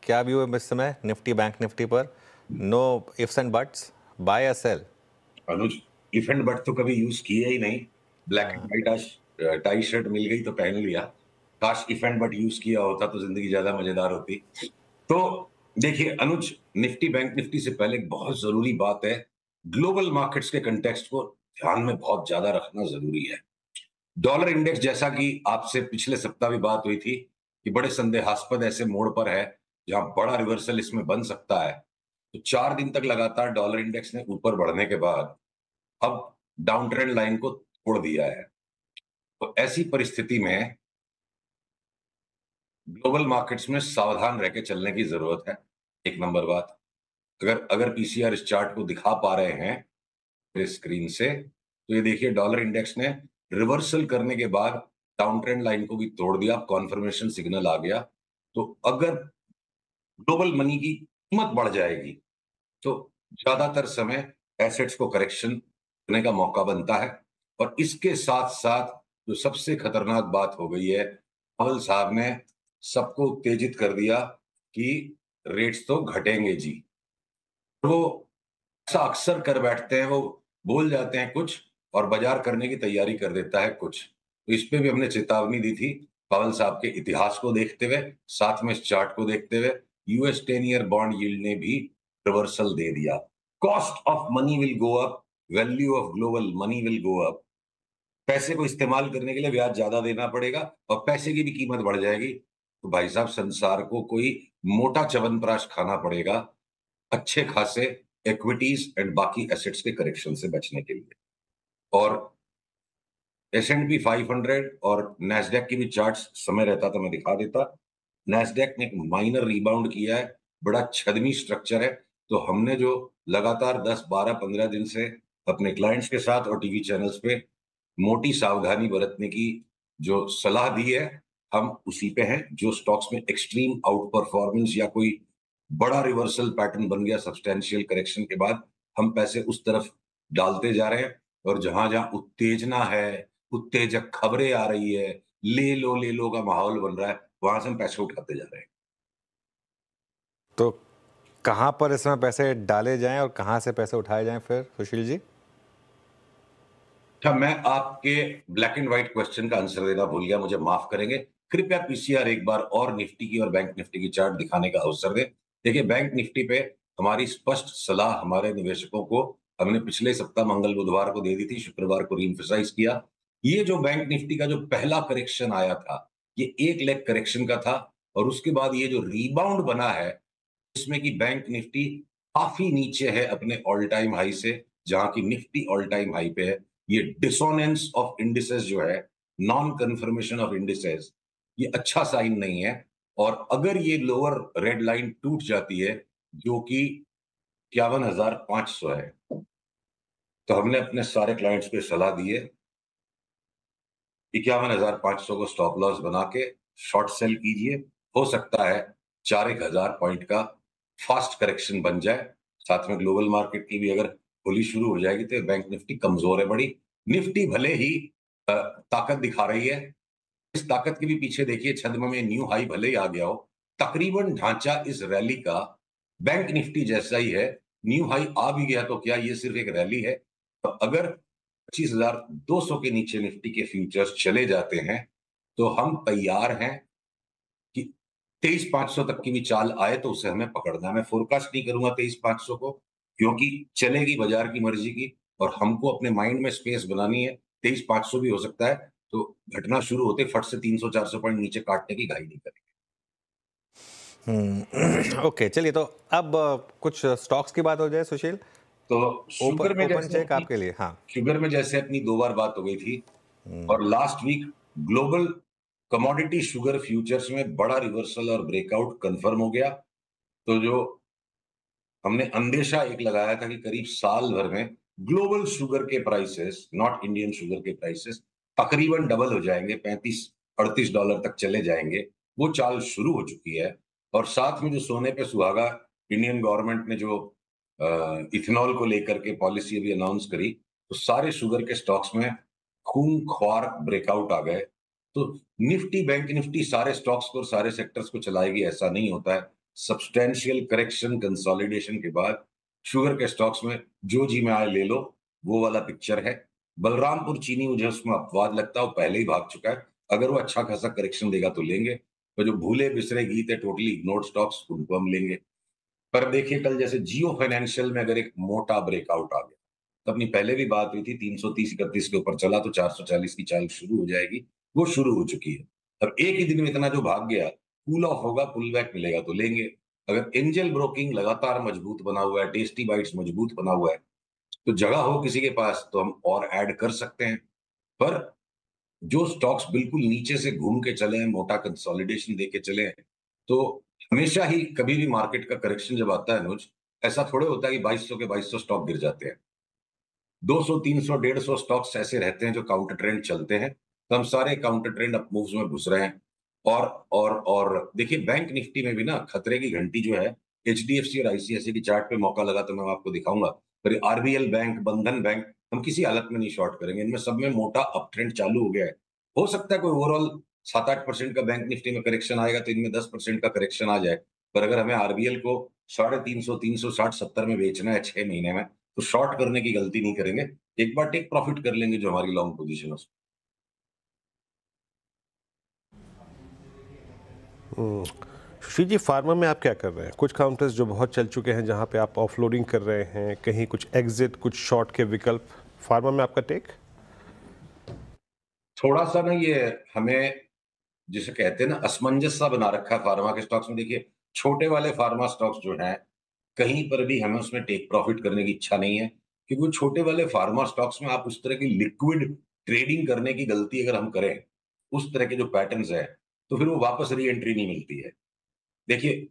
क्या व्यू है इस समय निफ्टी बैंक निफ्टी पर? No ifs and buts, buy या sell? Anuj, if and but तो कभी यूज किया ही नहीं। ब्लैक एंड व्हाइट आज टाई शर्ट मिल गई तो पहन लिया। काश इफ एंड बट यूज किया होता तो जिंदगी ज्यादा मजेदार होती। तो देखिए अनुज, निफ्टी बैंक निफ्टी से पहले एक बहुत जरूरी बात है। ग्लोबल मार्केट्स के कंटेक्स्ट को ध्यान में बहुत ज्यादा रखना जरूरी है। डॉलर इंडेक्स, जैसा कि आपसे पिछले सप्ताह भी बात हुई थी कि बड़े संदेहास्पद ऐसे मोड़ पर है जहां बड़ा रिवर्सल इसमें बन सकता है। तो 4 दिन तक लगातार डॉलर इंडेक्स ने ऊपर बढ़ने के बाद अब डाउन ट्रेंड लाइन को तोड़ दिया है। तो ऐसी परिस्थिति में ग्लोबल मार्केट्स में सावधान रह के चलने की जरूरत है। एक नंबर बात, अगर अगर पीसीआर इस चार्ट को दिखा पा रहे हैं मेरे स्क्रीन से, तो ये देखिए डॉलर इंडेक्स ने रिवर्सल करने के बाद डाउन ट्रेंड लाइन को भी तोड़ दिया, कॉन्फर्मेशन सिग्नल आ गया। तो अगर ग्लोबल मनी की कीमत बढ़ जाएगी तो ज्यादातर समय एसेट्स को करेक्शन करने का मौका बनता है। और इसके साथ साथ जो सबसे खतरनाक बात हो गई है, पवल साहब ने सबको उत्तेजित कर दिया कि रेट्स तो घटेंगे जी। वो ऐसा अक्सर कर बैठते हैं, वो बोल जाते हैं कुछ और बाजार करने की तैयारी कर देता है कुछ। तो इस पे भी हमने चेतावनी दी थी पवल साहब के इतिहास को देखते हुए, साथ में इस चार्ट को देखते हुए। यूएस 10 ईयर बॉन्ड यील्ड ने भी रिवर्सल दे दिया। Cost of money will go up, value of global money will go up. पैसे को इस्तेमाल करने के लिए ब्याज ज्यादा देना पड़ेगा और पैसे की भी कीमत बढ़ जाएगी। तो भाई साहब, संसार को कोई मोटा च्यवनप्राश खाना पड़ेगा अच्छे खासे इक्विटीज एंड बाकी एसेट्स के करेक्शन से बचने के लिए। और S&P 500 और नैस्डैक की भी चार्ट्स समय रहता तो मैं दिखा देता। नैस्डैक ने एक माइनर रिबाउंड किया है, बड़ा छद्मी स्ट्रक्चर है। तो हमने जो लगातार 10 12 15 दिन से अपने क्लाइंट्स के साथ और टीवी चैनल्स पे मोटी सावधानी बरतने की जो सलाह दी है, हम उसी पे हैं। जो स्टॉक्स में एक्सट्रीम आउट परफॉर्मेंस या कोई बड़ा रिवर्सल पैटर्न बन गया सब्सटेंशियल करेक्शन के बाद, हम पैसे उस तरफ डालते जा रहे हैं। और जहां जहां उत्तेजना है, उत्तेजक खबरें आ रही है, ले लो का माहौल बन रहा है, वहां से हम पैसे उठाते जा रहे हैं। तो कहां पर इस समय पैसे डाले जाएं और कहां से पैसे उठाए जाएं फिर सुशील जी? अच्छा, मैं आपके ब्लैक एंड व्हाइट क्वेश्चन का आंसर देना भूल गया, मुझे माफ करेंगे। कृपया पीसीआर एक बार और निफ्टी की और बैंक निफ्टी की चार्ट दिखाने का अवसर दें। देखिए, बैंक निफ्टी पे हमारी स्पष्ट सलाह हमारे निवेशकों को हमने पिछले सप्ताह मंगल बुधवार को दे दी थी, शुक्रवार को रीएम्फसाइज किया। ये जो बैंक निफ्टी का जो पहला करेक्शन आया था, ये एक लेग करेक्शन का था। और उसके बाद ये जो रीबाउंड बना है, इसमें कि बैंक निफ्टी काफी नीचे है अपने ऑल टाइम हाई से, जहां की निफ्टी ऑल टाइम हाई पे है। ये डिसोनेंस ऑफ इंडिसेस जो है, नॉन कन्फर्मेशन ऑफ इंडिसेस, ये अच्छा साइन नहीं है। और अगर ये लोअर रेड लाइन टूट जाती है, जो कि 51,500 है, तो हमने अपने सारे क्लाइंट्स को सलाह दी है 51,500 को स्टॉप लॉस बना के शॉर्ट सेल कीजिए। हो सकता है 4-1 हजार पॉइंट का फास्ट करेक्शन बन जाए। साथ में ग्लोबल मार्केट की भी अगर होली शुरू हो जाएगी तो बैंक निफ्टी कमजोर है बड़ी। निफ्टी भले ही ताकत दिखा रही है, इस ताकत के भी पीछे देखिए छद्म में न्यू हाई भले ही आ गया हो, तकरीबन ढांचा इस रैली का बैंक निफ्टी जैसा ही है। न्यू हाई आ भी गया तो क्या ये सिर्फ एक रैली है? तो अगर 25,200 के नीचे निफ्टी के फ्यूचर्स चले जाते हैं, तो हम तैयार हैं कि 23,500 तक की भी चाल आए तो उसे हमें पकड़ना है। मैं फोरकास्ट नहीं करूंगा 23,500 को, क्योंकि चलेगी बाजार की मर्जी की और हमको अपने माइंड में स्पेस बनानी है। 23,500 भी हो सकता है, तो घटना शुरू होते फट से 300-400 पॉइंट नीचे काटने की घाई नहीं करेंगे। ओके, चलिए तो अब कुछ स्टॉक्स की बात हो जाए सुशील। तो ओपन ओपन चेक आपके लिए। हाँ। शुगर में जैसे अपनी 2 बार बात हो गई थी, और last week global commodity sugar futures में बड़ा रिवर्सल और ब्रेकआउट कंफर्म हो गया। तो जो हमने अंदेशा एक लगाया था कि करीब साल भर में ग्लोबल शुगर के प्राइसेस, नॉट इंडियन शुगर के प्राइसेस, तकरीबन डबल हो जाएंगे, $35-38 तक चले जाएंगे, वो चाल शुरू हो चुकी है। और साथ में जो सोने पे सुहागा इंडियन गवर्नमेंट ने जो इथेनॉल को लेकर के पॉलिसी अभी अनाउंस करी, तो सारे शुगर के स्टॉक्स में खूंखार ब्रेकआउट आ गए। तो निफ्टी बैंक निफ्टी सारे स्टॉक्स को और सारे सेक्टर्स को चलाएगी ऐसा नहीं होता है। सब्सटैंशियल करेक्शन कंसोलिडेशन के बाद शुगर के स्टॉक्स में जो जी में आए ले लो, वो वाला पिक्चर है। बलरामपुर चीनी मुझे उसमें अपवाद लगता है, वो पहले ही भाग चुका है। अगर वो अच्छा खासा करेक्शन देगा तो लेंगे, तो जो भूले बिसरे गीत है, टोटली इग्नोर्ड स्टॉक्स, उनको हम लेंगे। पर देखिए कल जैसे जियो फाइनेंशियल में अगर एक मोटा ब्रेकआउट आ गया, तो अपनी पहले भी बात हुई थी 330-31 के ऊपर चला तो 440 की चाल शुरू हो जाएगी, वो शुरू हो चुकी है। अब एक ही दिन में इतना जो भाग गया, कूल ऑफ होगा, पुल बैक मिलेगा तो लेंगे। अगर एंजल ब्रोकिंग लगातार मजबूत बना हुआ है, टेस्टी बाइट्स मजबूत बना हुआ है, तो जगह हो किसी के पास तो हम और ऐड कर सकते हैं। पर जो स्टॉक्स बिल्कुल नीचे से घूम के चले हैं, मोटा कंसोलिडेशन देके चले हैं, तो हमेशा ही कभी भी मार्केट का करेक्शन जब आता है अनुज, ऐसा थोड़े होता है कि 2200 के 2200 स्टॉक गिर जाते हैं। 200, 300, 150 स्टॉक्स ऐसे रहते हैं जो काउंटर ट्रेंड चलते हैं, तो हम सारे काउंटर ट्रेंड अप मूव्स में घुस रहे हैं। और देखिए बैंक निफ्टी में भी ना खतरे की घंटी जो है, एचडीएफसी और आईसीआईसी की चार्ट पे मौका लगा तो मैं आपको दिखाऊंगा। पर आरबीएल बैंक, बंधन बैंक, हम किसी हालत में नहीं शॉर्ट करेंगे। इनमें सब में मोटा अप ट्रेंड चालू हो गया है। हो सकता है कोई ओवरऑल 7-8% का बैंक निफ्टी में करेक्शन आएगा तो इनमें 10% का करेक्शन आ जाए। पर अगर हमें आरबीएल को 350, 360, 70 में बेचना है 6 महीने में, तो शॉर्ट करने की गलती नहीं करेंगे। एक बार टेक प्रॉफिट कर लेंगे जो हमारी लॉन्ग पोजीशन है उसमें। सुशील जी, फार्मा में आप क्या कर रहे हैं? कुछ काउंटर्स जो बहुत चल चुके हैं जहां पे आप ऑफलोडिंग कर रहे हैं, कहीं कुछ एग्जिट, कुछ शॉर्ट के विकल्प, फार्मा में आपका टेक? थोड़ा सा ना ये हमें जिसे कहते हैं ना असमंजस सा बना रखा है फार्मा के स्टॉक्स में। देखिए छोटे वाले फार्मा स्टॉक्स जो हैं, कहीं पर भी हमें उसमें टेक प्रॉफिट करने की इच्छा नहीं है, क्योंकि वो छोटे वाले फार्मा स्टॉक्स में आप उस तरह की लिक्विड ट्रेडिंग करने की गलती अगर हम करें, उस तरह के जो पैटर्न्स हैं, तो फिर वो वापस री एंट्री नहीं मिलती है। देखिए,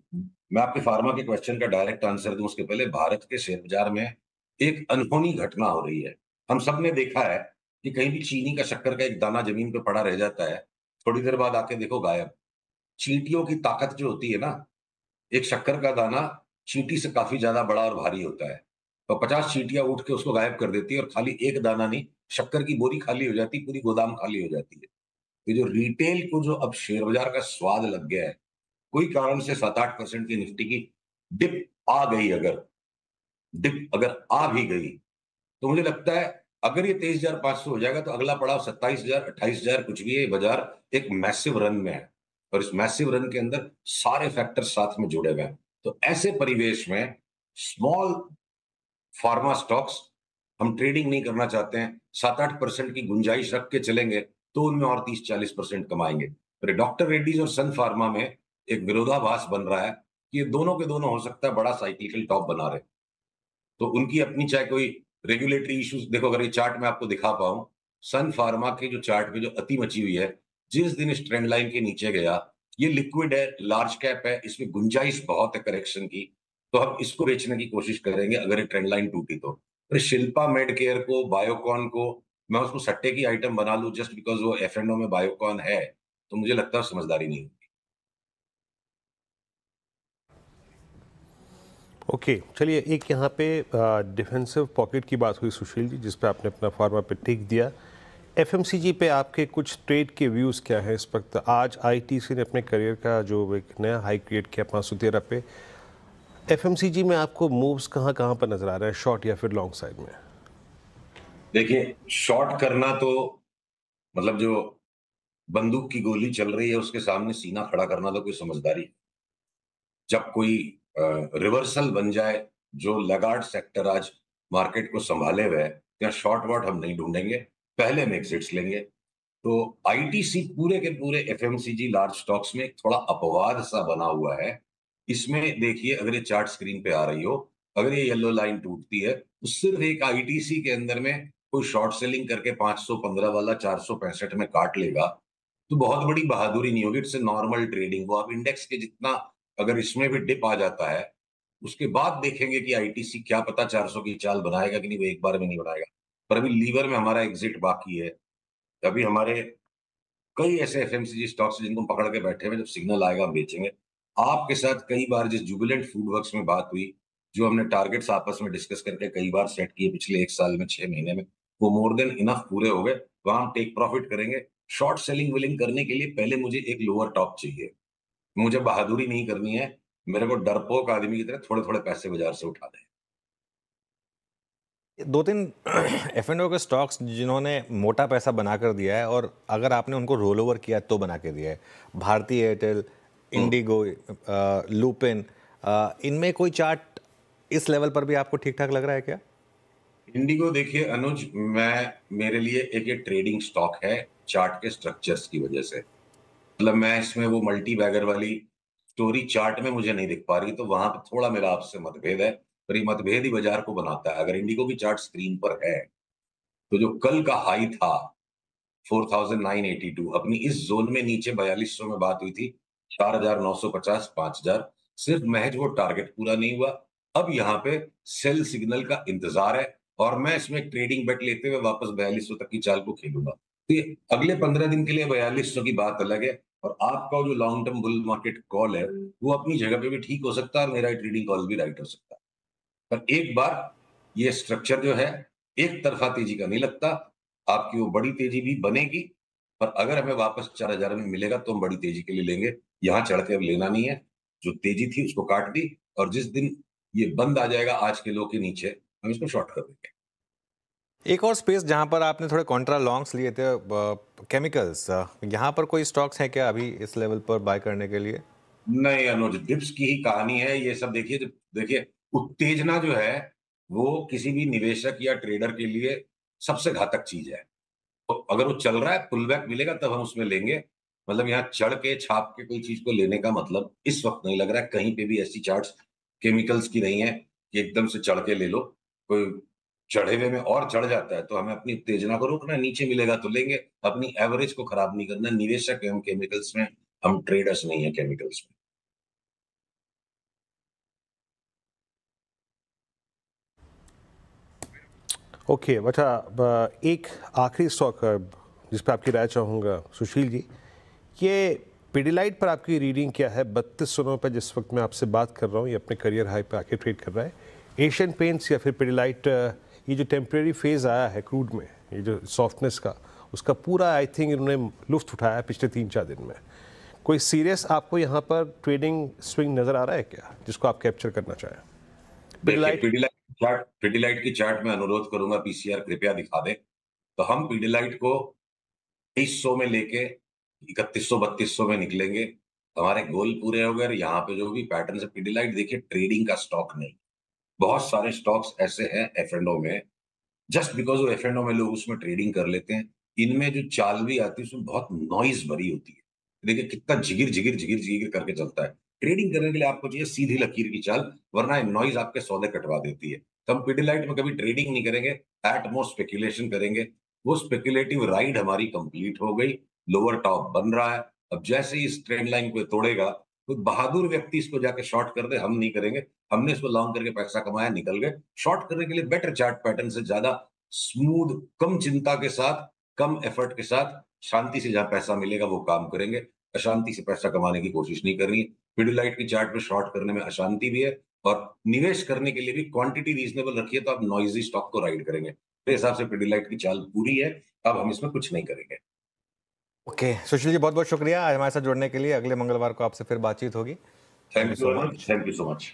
मैं आपके फार्मा के क्वेश्चन का डायरेक्ट आंसर दूं उसके पहले भारत के शेयर बाजार में एक अनहोनी घटना हो रही है। हम सब ने देखा है कि कहीं भी चीनी का शक्कर का एक दाना जमीन पे पड़ा रह जाता है, थोड़ी देर बाद आके देखो गायब। चींटियों की ताकत जो होती है ना, एक शक्कर का दाना चींटी से काफी ज्यादा बड़ा और भारी होता है, और 50 चींटियां उठ के उसको गायब कर देती है और खाली एक दाना नहीं, शक्कर की बोरी खाली हो जाती, पूरी गोदाम खाली हो जाती है। ये जो रिटेल को जो अब शेयर बाजार का स्वाद लग गया है, कोई कारण से 7-8% की निफ्टी की डिप आ गई, अगर आ भी गई, तो मुझे लगता है अगर ये 23,500 हो जाएगा तो अगला पड़ाव 27,000, 28,000 कुछ भी है, ये बाजार एक मैसिव रन में है। और इस मैसिव रन के अंदर सारे फैक्टर साथ में जुड़े हुए हैं। तो ऐसे परिवेश में स्मॉल फार्मा स्टॉक्स हम ट्रेडिंग नहीं करना चाहते हैं। 7-8% की गुंजाइश रख के चलेंगे तो उनमें और 30-40% कमाएंगे। पर डॉक्टर रेड्डीज और सन फार्मा में एक विरोधाभास बन रहा है कि ये दोनों के दोनों हो सकता है बड़ा साइक्लिकल टॉप बना रहे। तो उनकी अपनी चाहे कोई रेगुलेटरी इश्यूज, देखो अगर ये चार्ट मैं आपको दिखा पाऊं, सन फार्मा के जो चार्ट पे जो अति मची हुई है, जिस दिन इस ट्रेंड लाइन के नीचे गया, ये लिक्विड है, लार्ज कैप है, इसमें गुंजाइश बहुत है करेक्शन की, तो हम इसको बेचने की कोशिश करेंगे अगर ये ट्रेंड लाइन टूटी तो। फिर शिल्पा मेडकेयर को, बायोकॉन को मैं उसको सट्टे की आइटम बना लूं जस्ट बिकॉज वो एफ एंड ओ में बायोकॉन है, तो मुझे लगता है समझदारी नहीं होगी। ओके, चलिए, एक यहाँ पे डिफेंसिव पॉकेट की बात हुई सुशील जी, जिस पे आपने अपना फार्मा पे टिक दिया। एफएमसीजी पे आपके कुछ ट्रेड के व्यूज़ क्या है इस वक्त? आज आईटीसी ने अपने करियर का जो एक नया हाई क्रिएट किया 513 पे। एफएमसीजी में आपको मूव्स कहाँ कहाँ पर नजर आ रहे हैं, शॉर्ट या फिर लॉन्ग साइड में? देखिए शॉर्ट करना तो मतलब जो बंदूक की गोली चल रही है उसके सामने सीना खड़ा करना तो कोई समझदारी है। जब कोई रिवर्सल बन जाए, जो लगार्ड सेक्टर आज मार्केट को संभाले हुए है, ત્યાં शॉर्ट वॉट हम नहीं ढूंढेंगे, पहले हम एग्जिट्स लेंगे। तो आईटीसी पूरे के पूरे एफएमसीजी लार्ज स्टॉक्स में एक थोड़ा अपवाद सा बना हुआ है। इसमें देखिए अगर ये चार्ट स्क्रीन पे आ रही हो, अगर ये येलो लाइन टूटती है तो सिर्फ एक आईटीसी के अंदर में कोई शॉर्ट सेलिंग करके 515 वाला 465 में काट लेगा, तो बहुत बड़ी बहादुरी नहीं होगी, इट्स ए नॉर्मल ट्रेडिंग। वो आप इंडेक्स के जितना अगर इसमें भी डिप आ जाता है, उसके बाद देखेंगे कि आईटीसी क्या पता 400 की चाल बनाएगा कि नहीं, वो एक बार में नहीं बनाएगा। पर अभी लीवर में हमारा एग्जिट बाकी है। अभी हमारे कई ऐसे एफएमसीजी स्टॉक्स हैं जिनको हम पकड़ के बैठे हुए हैं, जब सिग्नल आएगा हम बेचेंगे। आपके साथ कई बार जिस जुबिलेंट फूड वर्क्स में बात हुई, जो हमने टारगेट्स आपस में डिस्कस करके कई बार सेट किए पिछले 1 साल में, 6 महीने में, वो मोर देन इनफ पूरे हो गए। वहां हम टेक प्रॉफिट करेंगे। शॉर्ट सेलिंग विलिंग करने के लिए पहले मुझे एक लोअर टॉप चाहिए। मुझे बहादुरी नहीं करनी है मेरे को डरपोक आदमी की तरह थोड़े-थोड़े पैसे बाज़ार से उठा दें। 2-3 F&O के स्टॉक्स जिन्होंने मोटा पैसा बना कर दिया है और अगर आपने उनको रोल ओवर किया तो बना के दिया है, भारती एयरटेल, इंडिगो, लुपिन, इनमें कोई चार्ट इस लेवल पर भी आपको ठीक-ठाक लग रहा है क्या? इंडिगो देखिए अनुज, मेरे लिए एक ये ट्रेडिंग स्टॉक है चार्ट के स्ट्रक्चर्स की वजह से। मतलब मैं इसमें वो मल्टी बैगर वाली स्टोरी चार्ट में मुझे नहीं दिख पा रही, तो वहां पे थोड़ा मेरा आपसे मतभेद है। पर ये मतभेद ही बाजार को बनाता है। अगर इंडिगो की चार्ट स्क्रीन पर है, तो जो कल का हाई था 4982, अपनी इस जोन में नीचे 4200 में बात हुई थी, 4950, 5000, सिर्फ महज वो टारगेट पूरा नहीं हुआ। अब यहाँ पे सेल सिग्नल का इंतजार है और मैं इसमें ट्रेडिंग बेट लेते हुए वापस 4200 तक की चाल को खेलूंगा। तो ये अगले 15 दिन के लिए 4200 की बात अलग है, और आपका जो long term bull market call है वो अपनी जगह पे भी ठीक हो सकता है और मेरा ट्रेडिंग कॉल भी राइट हो सकता है। पर एक बार ये स्ट्रक्चर जो है, एक तरफा तेजी का नहीं लगता। आपकी वो बड़ी तेजी भी बनेगी, पर अगर हमें वापस 4000 में मिलेगा तो हम बड़ी तेजी के लिए लेंगे। यहाँ चढ़ के अब लेना नहीं है। जो तेजी थी उसको काट दी, और जिस दिन ये बंद आ जाएगा आज के लो के नीचे, हम इसको शॉर्ट कर देंगे। एक और स्पेस जहां पर आपने थोड़े कॉन्ट्रा लॉन्ग्स लिए थे, केमिकल्स, यहाँ पर कोई स्टॉक्स हैं क्या अभी इस लेवल पर बाय करने के लिए? नहीं अनुज, डिप्स की ही कहानी है ये सब। देखिए, जब देखिए उत्तेजना जो है वो किसी भी निवेशक या ट्रेडर के लिए सबसे घातक चीज है। तो अगर वो चल रहा है, पुल बैक मिलेगा तब हम उसमें लेंगे। मतलब यहाँ चढ़ के छाप के कोई चीज को लेने का मतलब इस वक्त नहीं लग रहा है। कहीं पे भी ऐसी चार्ट्स केमिकल्स की नहीं है कि एकदम से चढ़ के ले लो। कोई चढ़े हुए में और चढ़ जाता है तो हमें अपनी उत्तेजना को रोकना है। नीचे मिलेगा तो लेंगे। अपनी एवरेज को खराब नहीं करना। निवेशक है हम केमिकल्स में, हम ट्रेडर्स नहीं है केमिकल्स में। ओके, अच्छा, एक आखिरी स्टॉक जिस पर आपकी राय चाहूँगा सुशील जी, ये पिडिलाइट पर आपकी रीडिंग क्या है? 3200 पर जिस वक्त मैं आपसे बात कर रहा हूँ, ये अपने करियर हाई पे आके ट्रेड कर रहा है। एशियन पेंट्स या फिर पिडिलाइट, ये जो टेम्प्रेरी फेज़ आया है क्रूड में, ये जो सॉफ्टनेस का, उसका पूरा आई थिंक इन्होंने लुत्फ उठाया है पिछले 3-4 दिन में। कोई सीरियस आपको यहाँ पर ट्रेडिंग स्विंग नज़र आ रहा है क्या, जिसको आप कैप्चर करना चाहें? देखिए, पिडिलाइट। पिडिलाइट की चार्ट में अनुरोध करूंगा, पीसीआर कृपया दिखा दे। तो हम पिडिलाइट को 2300 में लेके 3100-3200 में निकलेंगे। हमारे गोल पूरे हो गए। यहाँ पे जो भी पैटर्न है, पिडिलाइट देखिए ट्रेडिंग का स्टॉक नहीं। बहुत सारे स्टॉक्स ऐसे हैं एफ&ओ में, जस्ट बिकॉज वो एफ&ओ में लोग उसमें ट्रेडिंग कर लेते हैं। इनमें जो चाल भी आती है उसमें बहुत नॉइज भरी होती है। देखिए कितना जिगिर जिगिर जिगिर जिगिर करके चलता है। ट्रेडिंग करने के लिए आपको चाहिए सीधी लकीर की चाल, वरना नॉइज आपके सौदे कटवा देती है। तो हम पिडिलाइट में कभी ट्रेडिंग नहीं करेंगे, एट मोस्ट स्पेकुलेशन करेंगे। वो स्पेकुलेटिव राइड हमारी कंप्लीट हो गई। लोअर टॉप बन रहा है। अब जैसे ही इस ट्रेंड लाइन को तोड़ेगा, कोई बहादुर व्यक्ति इसको जाके शॉर्ट कर दे, हम नहीं करेंगे। हमने इसको लॉन्ग करके पैसा कमाया, निकल गए। शॉर्ट करने के लिए बेटर चार्ट पैटर्न से ज्यादा स्मूथ, कम चिंता के साथ, कम एफर्ट के साथ, शांति से जहां पैसा मिलेगा वो काम करेंगे। अशांति से पैसा कमाने की कोशिश नहीं करनी। पिडिलाइट की चार्ट पे शॉर्ट करने में अशांति भी है, और निवेश करने के लिए भी क्वांटिटी रीजनेबल रखिए तो आप नॉइजी स्टॉक को राइड करेंगे। मेरे हिसाब से पिडिलाइट की चाल पूरी है। अब हम इसमें कुछ नहीं करेंगे। ओके, सुशील जी बहुत बहुत शुक्रिया आज हमारे साथ जुड़ने के लिए। अगले मंगलवार को आपसे फिर बातचीत होगी। Thank thank you you so Anuj, much. Thank you so much.